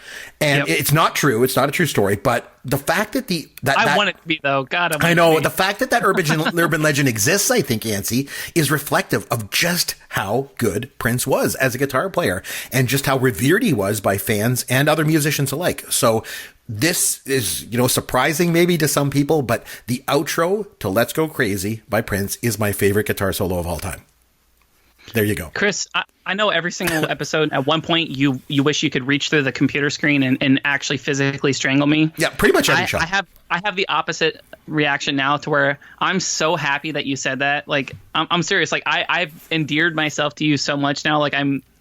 Speaker 1: And it's not true. It's not a true story. But the fact that
Speaker 2: I want it to be, though. God,
Speaker 1: I know. The fact that urban legend exists, I think, Yancy, is reflective of just how good Prince was as a guitar player and just how revered he was by fans and other musicians alike. So this is, surprising maybe to some people, but the outro to Let's Go Crazy by Prince is my favorite guitar solo of all time. There you go.
Speaker 2: Chris, I know every single episode, at one point, you wish you could reach through the computer screen and actually physically strangle me.
Speaker 1: Yeah, pretty much every shot.
Speaker 2: I have the opposite reaction now, to where I'm so happy that you said that. Like, I'm serious. Like, I've endeared myself to you so much now. Like,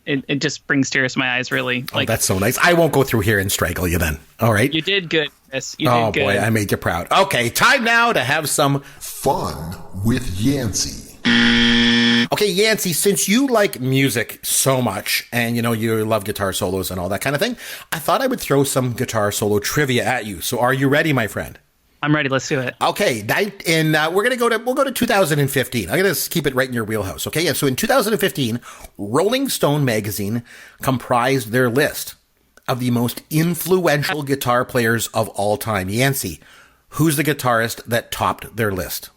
Speaker 2: it just brings tears to my eyes, really. Like,
Speaker 1: that's so nice. I won't go through here and strangle you then. All right.
Speaker 2: You did good, Chris. You did good.
Speaker 1: Oh, boy, I made you proud. Okay, time now to have some
Speaker 4: fun with Yancy.
Speaker 1: Okay, Yancy, since you like music so much and, you love guitar solos and all that kind of thing, I thought I would throw some guitar solo trivia at you. So are you ready, my friend?
Speaker 2: I'm ready. Let's do it.
Speaker 1: Okay, and we'll go to 2015. I'm going to keep it right in your wheelhouse. Okay, yeah. So in 2015, Rolling Stone magazine comprised their list of the most influential guitar players of all time. Yancy, who's the guitarist that topped their list?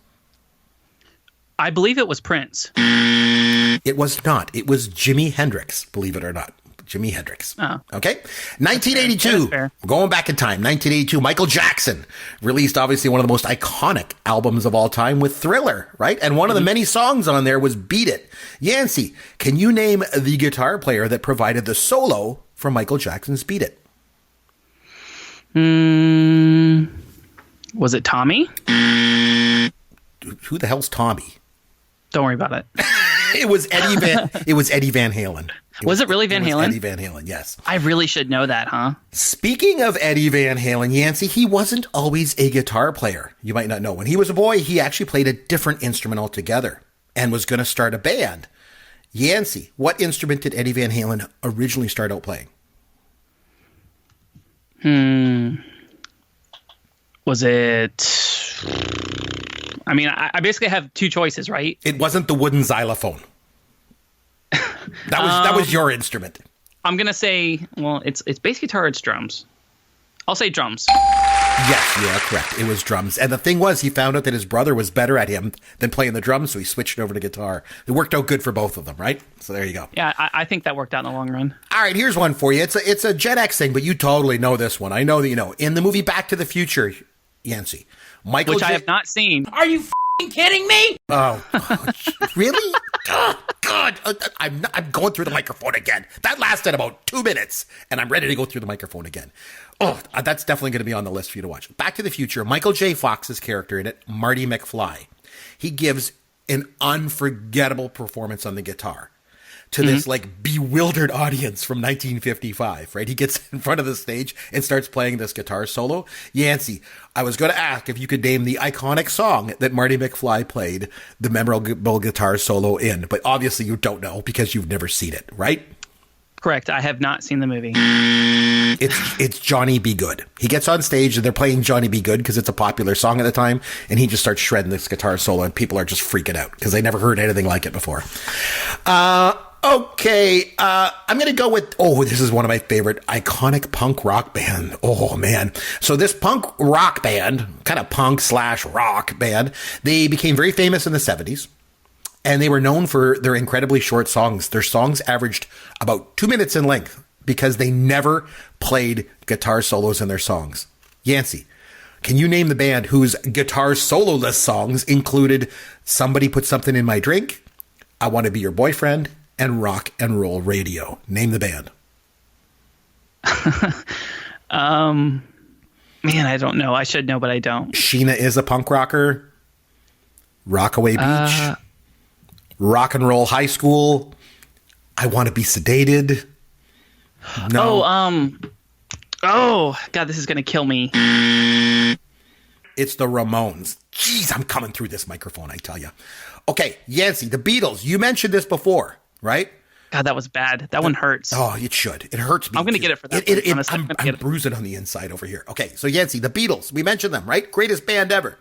Speaker 2: I believe it was Prince.
Speaker 1: It was not. It was Jimi Hendrix, believe it or not. Jimi Hendrix. Oh. Okay. 1982. Fair. Going back in time. 1982. Michael Jackson released obviously one of the most iconic albums of all time with Thriller, right? And one of the many songs on there was Beat It. Yancy, can you name the guitar player that provided the solo for Michael Jackson's Beat It?
Speaker 2: Was it Tommy?
Speaker 1: Who the hell's Tommy?
Speaker 2: Don't worry about it.
Speaker 1: It was Eddie Van Halen.
Speaker 2: Was it really Van Halen?
Speaker 1: Eddie Van Halen, yes.
Speaker 2: I really should know that, huh?
Speaker 1: Speaking of Eddie Van Halen, Yancy, he wasn't always a guitar player. You might not know. When he was a boy, he actually played a different instrument altogether and was going to start a band. Yancy, what instrument did Eddie Van Halen originally start out playing?
Speaker 2: Was it... I mean, I basically have two choices, right?
Speaker 1: It wasn't the wooden xylophone. That was your instrument.
Speaker 2: I'm gonna say, well, it's bass guitar, it's drums. I'll say drums.
Speaker 1: Yes, you are correct. It was drums. And the thing was, he found out that his brother was better at him than playing the drums, so he switched over to guitar. It worked out good for both of them, right? So there you go.
Speaker 2: Yeah, I think that worked out in the long run.
Speaker 1: All right, here's one for you. It's a Gen X thing, but you totally know this one. I know that you know. In the movie Back to the Future, Yancy,
Speaker 2: Which I have not seen.
Speaker 5: Are you kidding me?
Speaker 1: Oh, really? Oh, God. I'm going through the microphone again. That lasted about 2 minutes, and I'm ready to go through the microphone again. Oh, that's definitely going to be on the list for you to watch. Back to the Future, Michael J. Fox's character in it, Marty McFly, he gives an unforgettable performance on the guitar to this like bewildered audience from 1955, right? He gets in front of the stage and starts playing this guitar solo. Yancy, I was going to ask if you could name the iconic song that Marty McFly played the memorable guitar solo in, but obviously you don't know because you've never seen it, right?
Speaker 2: Correct. I have not seen the movie.
Speaker 1: It's Johnny Be Good. He gets on stage and they're playing Johnny Be Good because it's a popular song at the time, and he just starts shredding this guitar solo, and people are just freaking out because they never heard anything like it before. Okay, I'm going to go with, this is one of my favorite iconic punk rock band. Oh, man. So this punk rock band, kind of punk / rock band, they became very famous in the 70s. And they were known for their incredibly short songs. Their songs averaged about 2 minutes in length because they never played guitar solos in their songs. Yancy, can you name the band whose guitar sololess songs included Somebody Put Something in My Drink, I Want to Be Your Boyfriend, and Rock and Roll Radio? Name the band.
Speaker 2: Man, I don't know. I should know, but I don't.
Speaker 1: Sheena Is a Punk Rocker, Rockaway Beach, Rock and Roll High School, I Want to Be Sedated. No.
Speaker 2: Oh, God, this is going to kill me.
Speaker 1: It's the Ramones. Jeez, I'm coming through this microphone, I tell you. Okay, Yancy, the Beatles. You mentioned this before, right?
Speaker 2: God, that was bad. That one hurts.
Speaker 1: Oh, it should. It hurts me.
Speaker 2: I'm going to get it for that.
Speaker 1: I'm bruising on the inside over here. Okay, so Yancy, the Beatles. We mentioned them, right? Greatest band ever.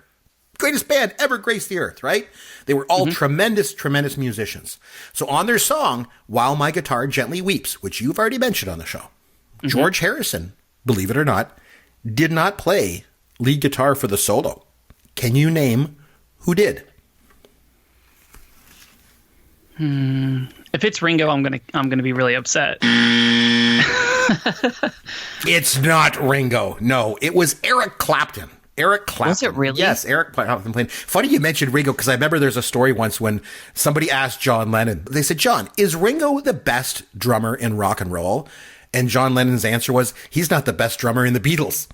Speaker 1: Greatest band ever graced the earth, right? They were all tremendous, tremendous musicians. So on their song, While My Guitar Gently Weeps, which you've already mentioned on the show, George Harrison, believe it or not, did not play lead guitar for the solo. Can you name who did?
Speaker 2: If it's Ringo, I'm gonna be really upset.
Speaker 1: It's not Ringo. No, it was Eric Clapton. Eric Clapton.
Speaker 2: Was it really?
Speaker 1: Yes, Eric Clapton played. Funny you mentioned Ringo because I remember there's a story once when somebody asked John Lennon. They said, John, is Ringo the best drummer in rock and roll? And John Lennon's answer was, he's not the best drummer in the Beatles.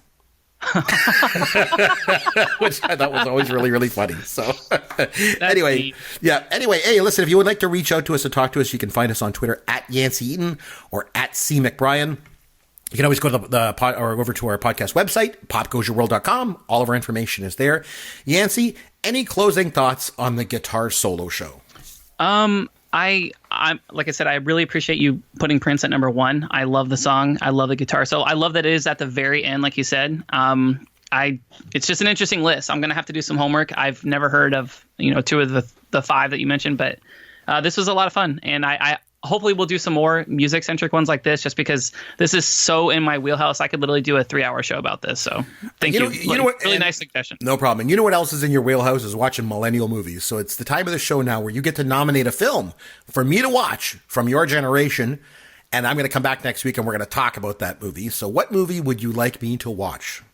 Speaker 1: Which I thought was always really, really funny. So anyway, hey, listen, if you would like to reach out to us and talk to us, you can find us on Twitter at Yancy Eaton or at C. McBrien. You can always go to or over to our podcast website, popgoesyourworld.com. All of our information is there. Yancy, any closing thoughts on the guitar solo show?
Speaker 2: I'm like I said, I really appreciate you putting Prince at number one. I love the song. I love the guitar solo. I love that it is at the very end, like you said. It's just an interesting list. I'm gonna have to do some homework. I've never heard of two of the five that you mentioned, but this was a lot of fun, and I hopefully we'll do some more music centric ones like this, just because this is so in my wheelhouse. I could literally do a 3-hour show about this. So thank you.
Speaker 1: You know what?
Speaker 2: Really nice suggestion.
Speaker 1: No problem. And you know what else is in your wheelhouse is watching millennial movies. So it's the time of the show now where you get to nominate a film for me to watch from your generation. And I'm going to come back next week and we're going to talk about that movie. So what movie would you like me to watch?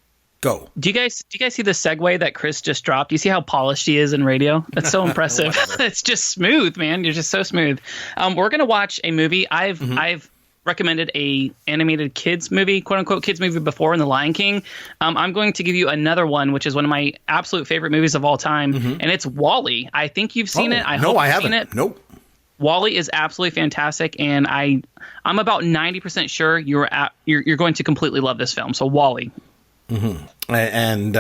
Speaker 1: Go.
Speaker 2: Do you guys see the segue that Chris just dropped? Do you see how polished he is in radio? That's so impressive. It's just smooth, man. You're just so smooth. We're gonna watch a movie. I've recommended a animated kids movie, quote unquote kids movie before, in The Lion King. I'm going to give you another one, which is one of my absolute favorite movies of all time, and it's WALL-E. I think you've seen it. I haven't seen it.
Speaker 1: Nope.
Speaker 2: WALL-E is absolutely fantastic, and I'm about 90% sure you're going to completely love this film. So WALL-E.
Speaker 1: And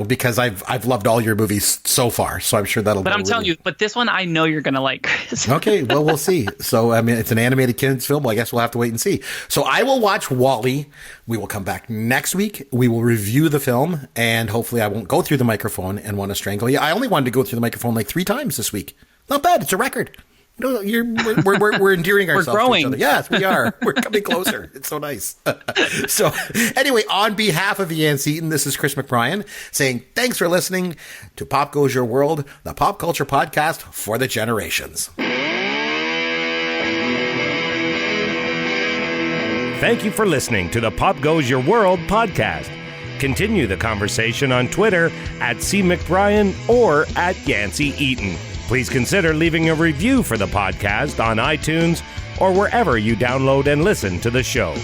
Speaker 1: because I've loved all your movies so far, so I'm sure that'll.
Speaker 2: But I'm telling you, but this one I know you're gonna like, Chris.
Speaker 1: Okay, well we'll see. So I mean, it's an animated kids film. Well, I guess we'll have to wait and see. So I will watch WALL-E. We will come back next week. We will review the film, and hopefully I won't go through the microphone and want to strangle you. I only wanted to go through the microphone like 3 times this week. Not bad. It's a record. No, we're endearing ourselves
Speaker 2: growing.
Speaker 1: to each other. Yes, we are. We're coming closer. It's so nice. So anyway, on behalf of Yancy Eaton, this is Chris McBrien saying thanks for listening to Pop Goes Your World, the pop culture podcast for the generations.
Speaker 6: Thank you for listening to the Pop Goes Your World podcast. Continue the conversation on Twitter at @CMcBrien or at Yancy Eaton. Please consider leaving a review for the podcast on iTunes or wherever you download and listen to the show.